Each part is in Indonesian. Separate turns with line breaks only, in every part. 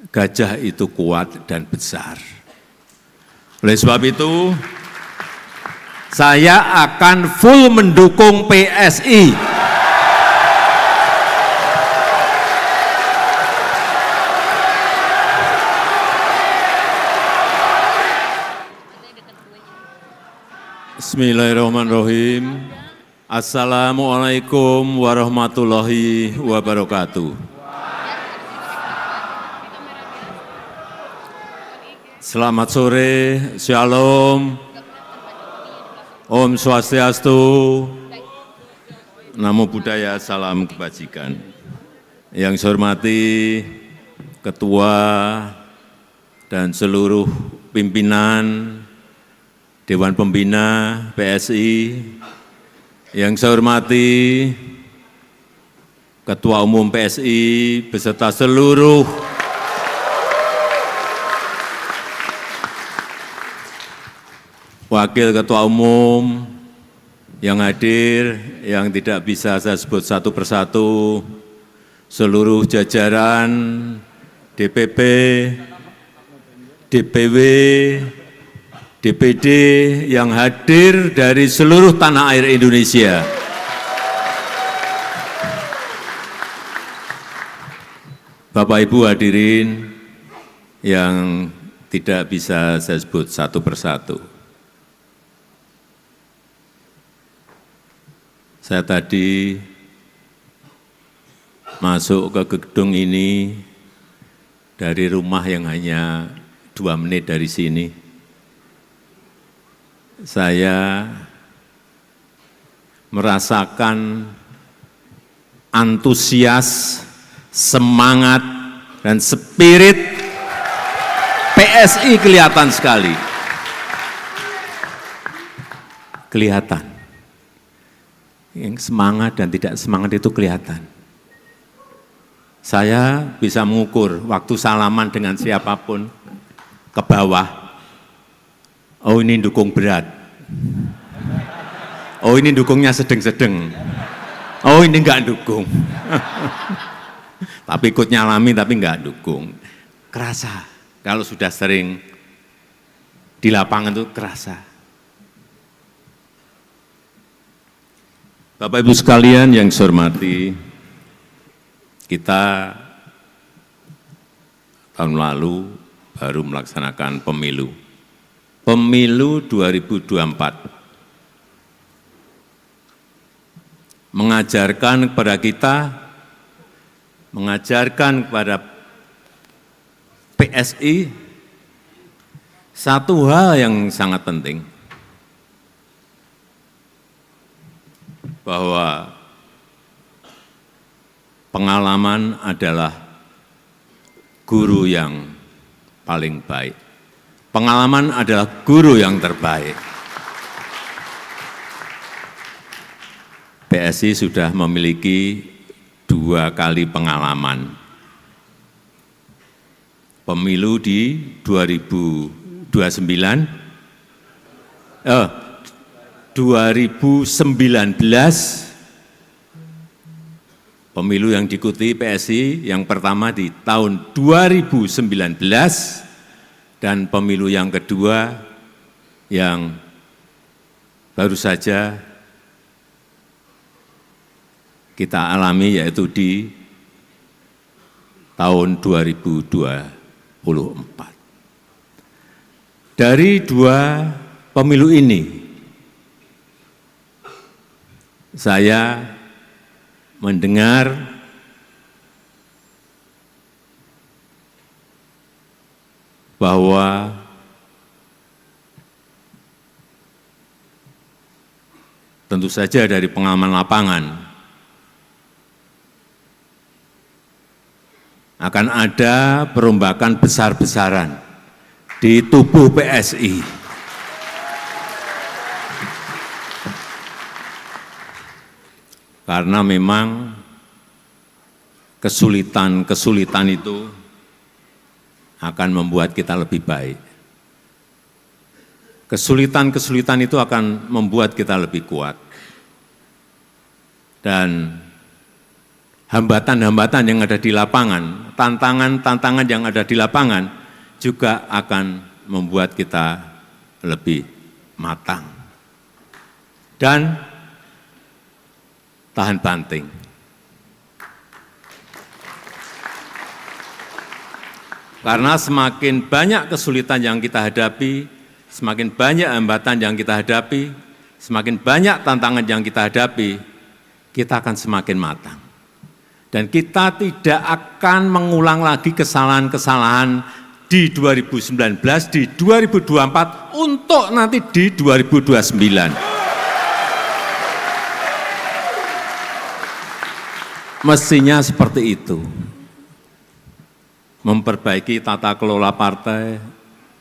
gajah itu kuat dan besar. Oleh sebab itu, saya akan full mendukung PSI. Bismillahirrahmanirrahim. Assalamualaikum warahmatullahi wabarakatuh. Selamat sore, Shalom, Om Swastiastu, Namo Buddhaya, Salam Kebajikan. Yang saya hormati Ketua dan seluruh pimpinan Dewan Pembina PSI, yang saya hormati Ketua Umum PSI beserta seluruh Wakil Ketua Umum yang hadir, yang tidak bisa saya sebut satu persatu, seluruh jajaran DPP, DPW, DPD yang hadir dari seluruh tanah air Indonesia. Bapak Ibu hadirin yang tidak bisa saya sebut satu persatu. Saya tadi masuk ke gedung ini dari rumah yang hanya 2 menit dari sini. Saya merasakan antusias, semangat, dan spirit PSI kelihatan sekali. Kelihatan. Yang semangat dan tidak semangat itu kelihatan. Saya bisa mengukur waktu salaman dengan siapapun ke bawah. Oh ini dukung berat, oh ini dukungnya sedang-sedang, oh ini enggak dukung, tapi ikut nyalami tapi enggak dukung. Kerasa, kalau sudah sering di lapangan itu kerasa. Bapak Ibu sekalian yang saya hormati, kita tahun lalu baru melaksanakan pemilu 2024, mengajarkan kepada PSI satu hal yang sangat penting, bahwa pengalaman adalah guru yang paling baik. Pengalaman adalah guru yang terbaik. PSI sudah memiliki 2 kali pengalaman. Pemilu di 2019, pemilu yang diikuti PSI yang pertama di tahun 2019, dan pemilu yang kedua yang baru saja kita alami, yaitu di tahun 2024. Dari 2 pemilu ini, saya mendengar bahwa tentu saja dari pengalaman lapangan akan ada perombakan besar-besaran di tubuh PSI. Karena memang kesulitan-kesulitan itu akan membuat kita lebih baik. Kesulitan-kesulitan itu akan membuat kita lebih kuat. Dan hambatan-hambatan yang ada di lapangan, tantangan-tantangan yang ada di lapangan juga akan membuat kita lebih matang dan tahan banting. Karena semakin banyak kesulitan yang kita hadapi, semakin banyak hambatan yang kita hadapi, semakin banyak tantangan yang kita hadapi, kita akan semakin matang. Dan kita tidak akan mengulang lagi kesalahan-kesalahan di 2019, di 2024, untuk nanti di 2029. Mestinya seperti itu. Memperbaiki tata kelola partai,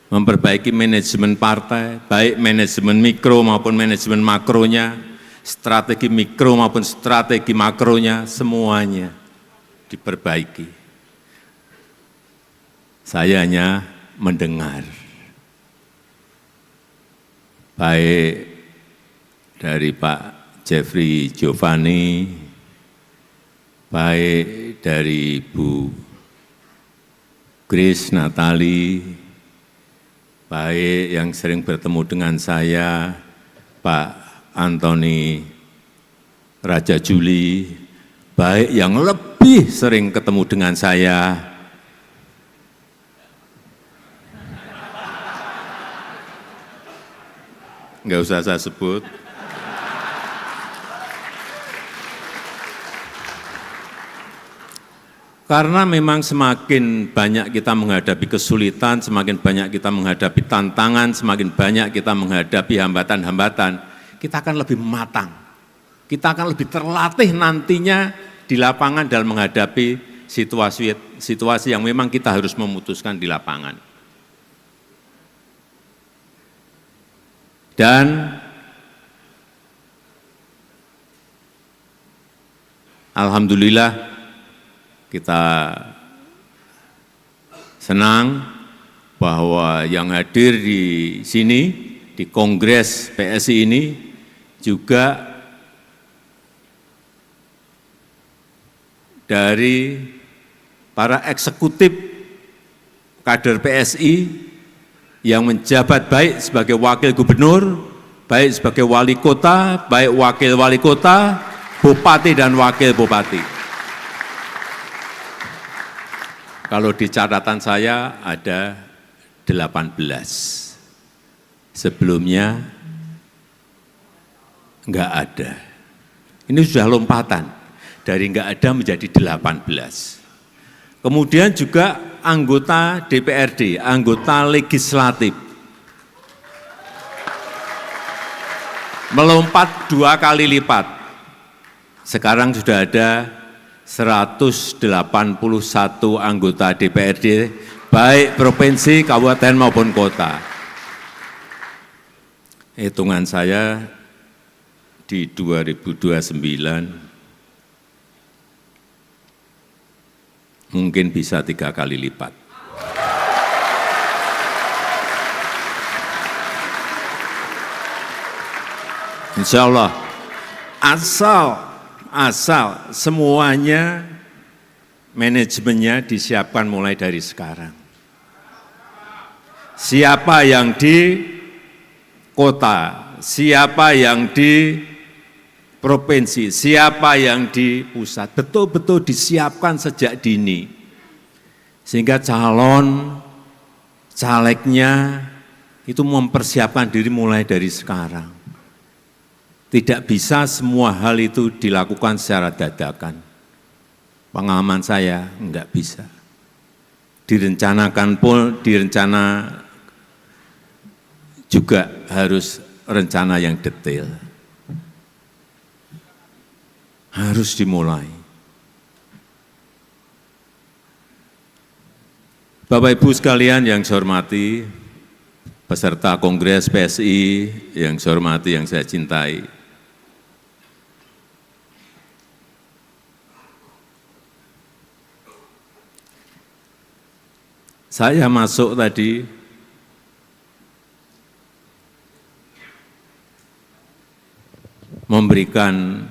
memperbaiki manajemen partai, baik manajemen mikro maupun manajemen makronya, strategi mikro maupun strategi makronya, semuanya diperbaiki. Saya hanya mendengar, baik dari Pak Jeffrey Giovanni, baik dari Bu Grace Natali, baik yang sering bertemu dengan saya, Pak Antoni Raja Juli, baik yang lebih sering ketemu dengan saya, enggak usah saya sebut, karena memang semakin banyak kita menghadapi kesulitan, semakin banyak kita menghadapi tantangan, semakin banyak kita menghadapi hambatan-hambatan, kita akan lebih matang. Kita akan lebih terlatih nantinya di lapangan dalam menghadapi situasi yang memang kita harus memutuskan di lapangan. Dan alhamdulillah, kita senang bahwa yang hadir di sini, di Kongres PSI ini, juga dari para eksekutif kader PSI yang menjabat baik sebagai wakil gubernur, baik sebagai wali kota, baik wakil wali kota, bupati dan wakil bupati. Kalau di catatan saya ada 18. Sebelumnya enggak ada. Ini sudah lompatan dari enggak ada menjadi 18. Kemudian juga anggota DPRD, anggota legislatif. Melompat 2 kali lipat. Sekarang sudah ada 181 anggota DPRD, baik provinsi, kabupaten maupun kota. Hitungan saya di 2029 mungkin bisa 3 kali lipat. Insya Allah, asal semuanya manajemennya disiapkan mulai dari sekarang. Siapa yang di kota, siapa yang di provinsi, siapa yang di pusat, betul-betul disiapkan sejak dini. Sehingga calon, calegnya itu mempersiapkan diri mulai dari sekarang. Tidak bisa semua hal itu dilakukan secara dadakan. Pengalaman saya enggak bisa. Direncanakan pun, direncana juga harus rencana yang detail. Harus dimulai. Bapak Ibu sekalian yang saya hormati, peserta Kongres PSI yang saya hormati, yang saya cintai, saya masuk tadi memberikan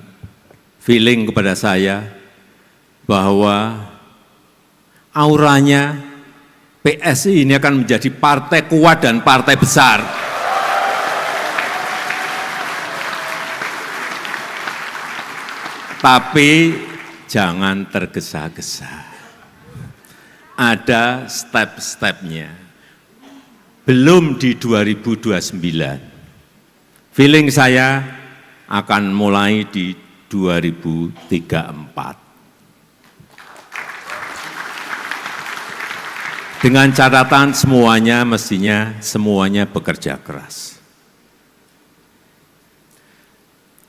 feeling kepada saya bahwa auranya PSI ini akan menjadi partai kuat dan partai besar. Tapi jangan tergesa-gesa. Ada step-stepnya. Belum di 2029. Feeling saya akan mulai di 2034. Dengan catatan semuanya bekerja keras.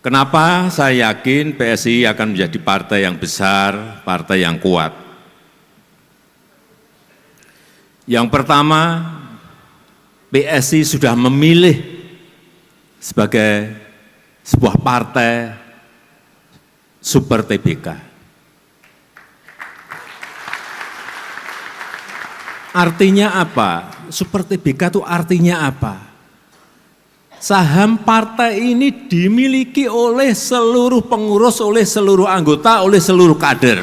Kenapa saya yakin PSI akan menjadi partai yang besar, partai yang kuat? Yang pertama, PSI sudah memilih sebagai sebuah partai super TBK. Artinya apa? Super TBK itu artinya apa? Saham partai ini dimiliki oleh seluruh pengurus, oleh seluruh anggota, oleh seluruh kader.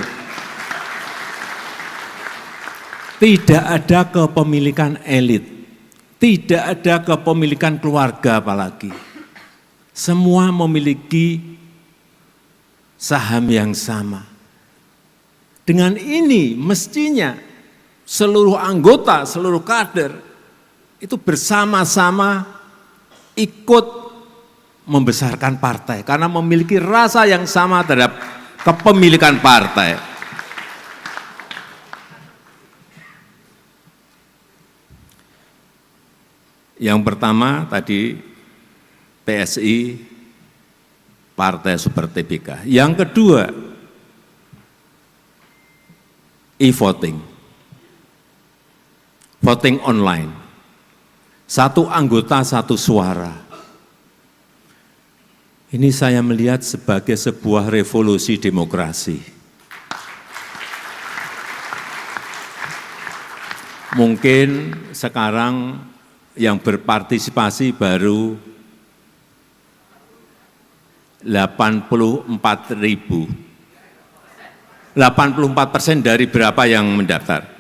Tidak ada kepemilikan elit, tidak ada kepemilikan keluarga apalagi. Semua memiliki saham yang sama. Dengan ini mestinya seluruh anggota, seluruh kader itu bersama-sama ikut membesarkan partai karena memiliki rasa yang sama terhadap kepemilikan partai. Yang pertama tadi PSI Partai Super TBK. Yang kedua e-voting. Voting online. Satu anggota, satu suara. Ini saya melihat sebagai sebuah revolusi demokrasi. Mungkin sekarang yang berpartisipasi baru 84.000. 84% dari berapa yang mendaftar?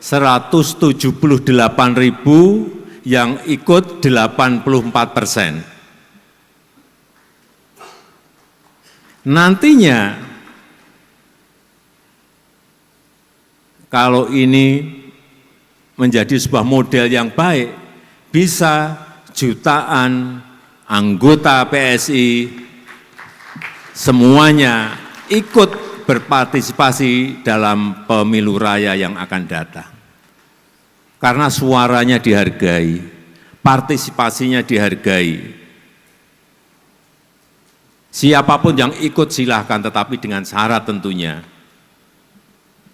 178.000 yang ikut 84%. Nantinya kalau ini menjadi sebuah model yang baik, bisa jutaan anggota PSI semuanya ikut berpartisipasi dalam pemilu raya yang akan datang. Karena suaranya dihargai, partisipasinya dihargai. Siapapun yang ikut silahkan, tetapi dengan syarat tentunya.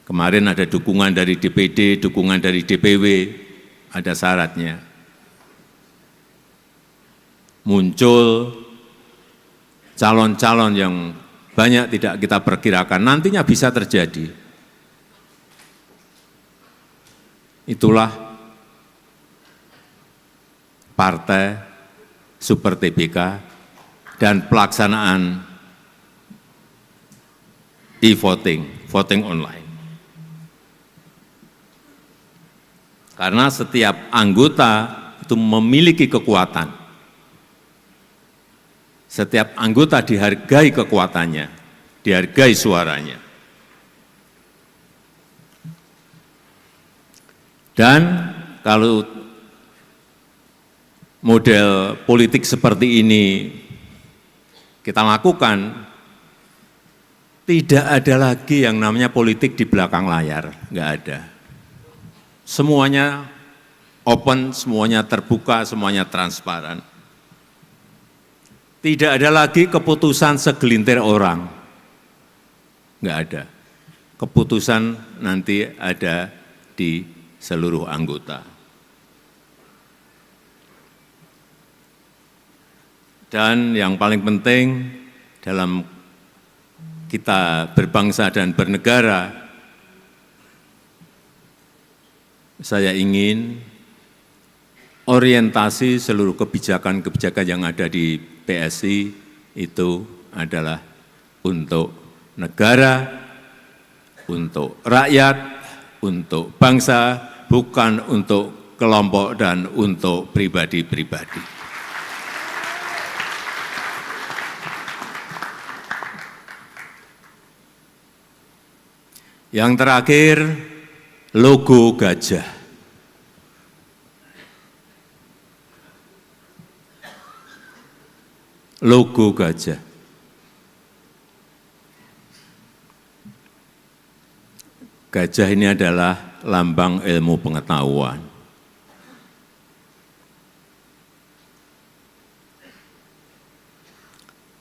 Kemarin ada dukungan dari DPD, dukungan dari DPW, ada syaratnya. Muncul calon-calon yang banyak tidak kita perkirakan, nantinya bisa terjadi. Itulah Partai Super TBK dan pelaksanaan e-voting, voting online. Karena setiap anggota itu memiliki kekuatan. Setiap anggota dihargai kekuatannya, dihargai suaranya. Dan kalau model politik seperti ini kita lakukan, tidak ada lagi yang namanya politik di belakang layar, enggak ada. Semuanya open, semuanya terbuka, semuanya transparan. Tidak ada lagi keputusan segelintir orang. Enggak ada. Keputusan nanti ada di seluruh anggota. Dan yang paling penting dalam kita berbangsa dan bernegara, saya ingin orientasi seluruh kebijakan-kebijakan yang ada di PSI itu adalah untuk negara, untuk rakyat, untuk bangsa, bukan untuk kelompok dan untuk pribadi-pribadi. Yang terakhir, logo gajah. Logo gajah. Gajah ini adalah lambang ilmu pengetahuan.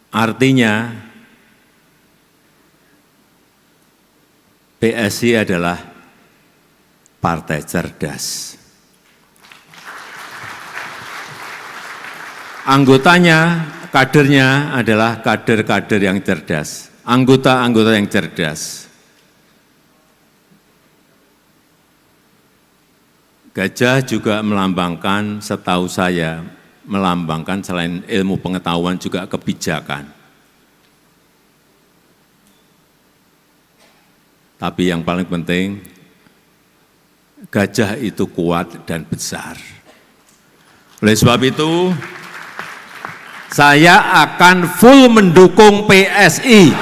Artinya, PSI adalah partai cerdas. Anggotanya, kadernya adalah kader-kader yang cerdas, anggota-anggota yang cerdas. Gajah juga melambangkan, setahu saya, melambangkan selain ilmu pengetahuan juga kebijakan. Tapi yang paling penting, gajah itu kuat dan besar. Oleh sebab itu, saya akan full mendukung PSI.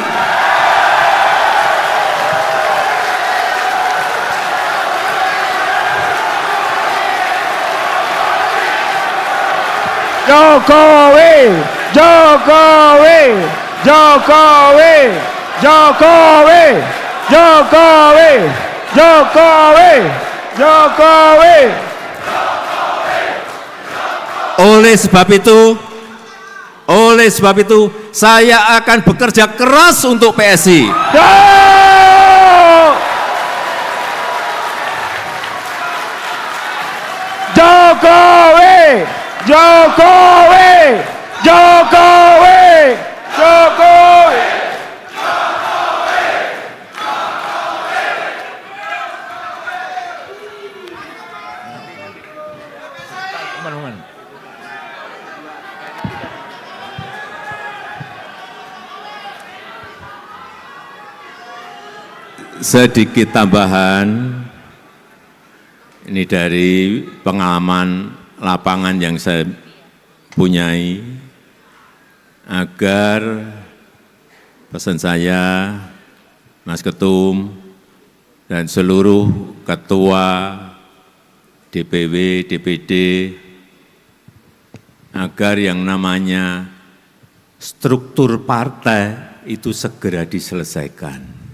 Jokowi, Jokowi, Jokowi, Jokowi, Jokowi, Jokowi, Jokowi.
Oleh sebab itu, saya akan bekerja keras untuk PSI.
Jokowi, Jokowi, Jokowi, Jokowi.
Sedikit tambahan, ini dari pengalaman lapangan yang saya punyai, agar pesan saya, Mas Ketum, dan seluruh ketua DPW, DPD, agar yang namanya struktur partai itu segera diselesaikan.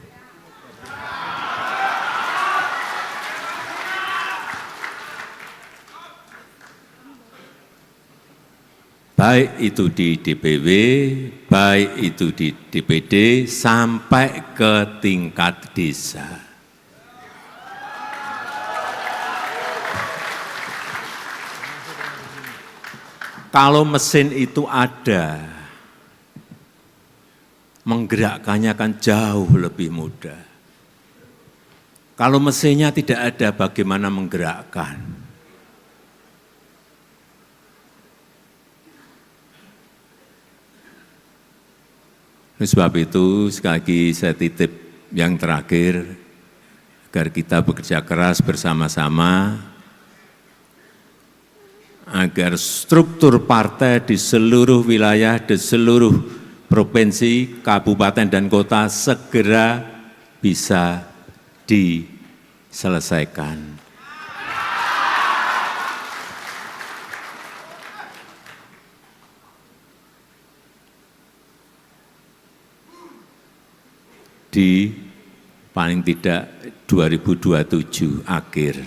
Baik itu di DPW, baik itu di DPD, sampai ke tingkat desa. Kalau mesin itu ada, menggerakkannya akan jauh lebih mudah. Kalau mesinnya tidak ada, bagaimana menggerakkan? Sebab itu, sekali lagi saya titip yang terakhir, agar kita bekerja keras bersama-sama, agar struktur partai di seluruh wilayah, di seluruh provinsi, kabupaten, dan kota segera bisa diselesaikan. Di paling tidak 2027 akhir.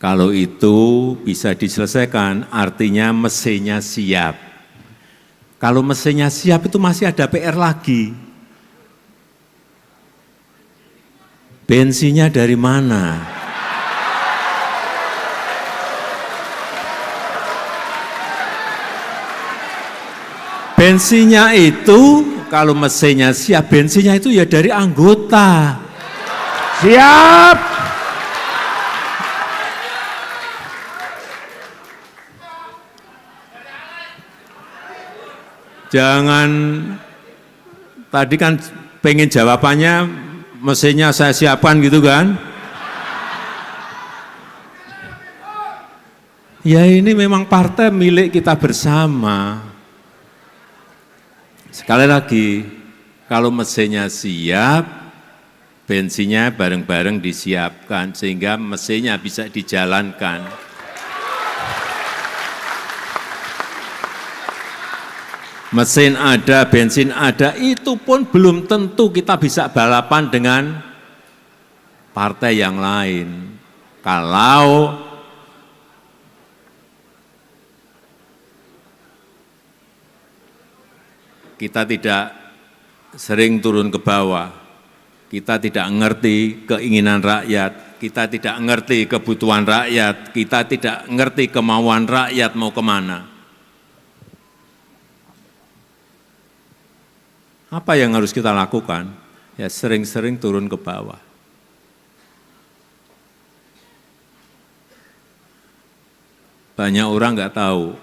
Kalau itu bisa diselesaikan, artinya mesinnya siap. Kalau mesinnya siap itu masih ada PR lagi. Bensinnya dari mana? Bensinnya itu, kalau mesinnya siap, bensinnya itu ya dari anggota.
Siap.
Jangan, tadi kan pengen jawabannya, mesinnya saya siapkan gitu kan. Ya ini memang partai milik kita bersama. Sekali lagi, kalau mesinnya siap, bensinnya bareng-bareng disiapkan sehingga mesinnya bisa dijalankan. Mesin ada, bensin ada, itu pun belum tentu kita bisa balapan dengan partai yang lain. Kalau kita tidak sering turun ke bawah, kita tidak ngerti keinginan rakyat, kita tidak ngerti kebutuhan rakyat, kita tidak ngerti kemauan rakyat mau kemana. Apa yang harus kita lakukan? Ya sering-sering turun ke bawah. Banyak orang nggak tahu.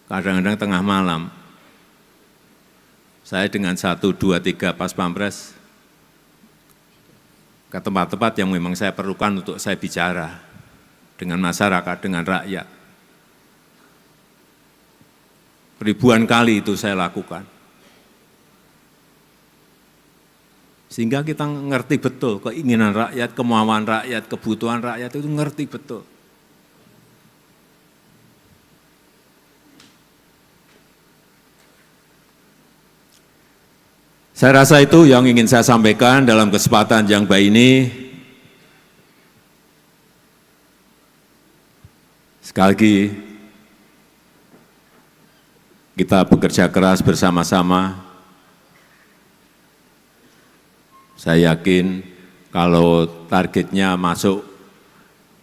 Kadang-kadang tengah malam, saya dengan 1, 2, 3 pas pampres ke tempat-tempat yang memang saya perlukan untuk saya bicara dengan masyarakat, dengan rakyat. Ribuan kali itu saya lakukan. Sehingga kita ngerti betul keinginan rakyat, kemauan rakyat, kebutuhan rakyat itu ngerti betul. Saya rasa itu yang ingin saya sampaikan dalam kesempatan yang baik ini. Sekali lagi, kita bekerja keras bersama-sama. Saya yakin kalau targetnya masuk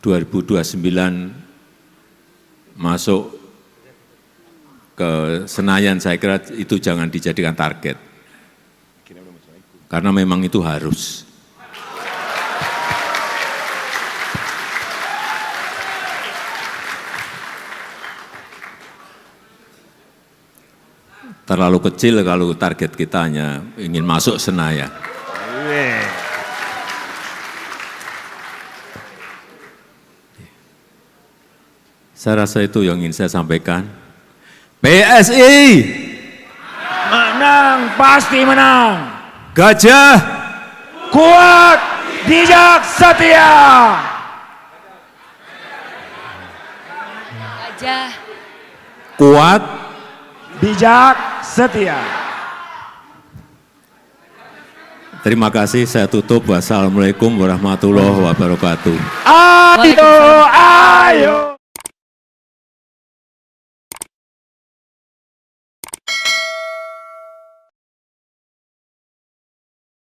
2029, masuk ke Senayan, saya kira itu jangan dijadikan target. Karena memang itu harus. Terlalu kecil kalau target kita hanya ingin masuk Senayan. Saya rasa itu yang ingin saya sampaikan. PSI
Menang, pasti menang.
Gajah
Kuat, bijak, setia.
Gajah
kuat,
Bijak, setia.
terima kasih, saya tutup. Wassalamualaikum warahmatullahi wabarakatuh.
Ayo,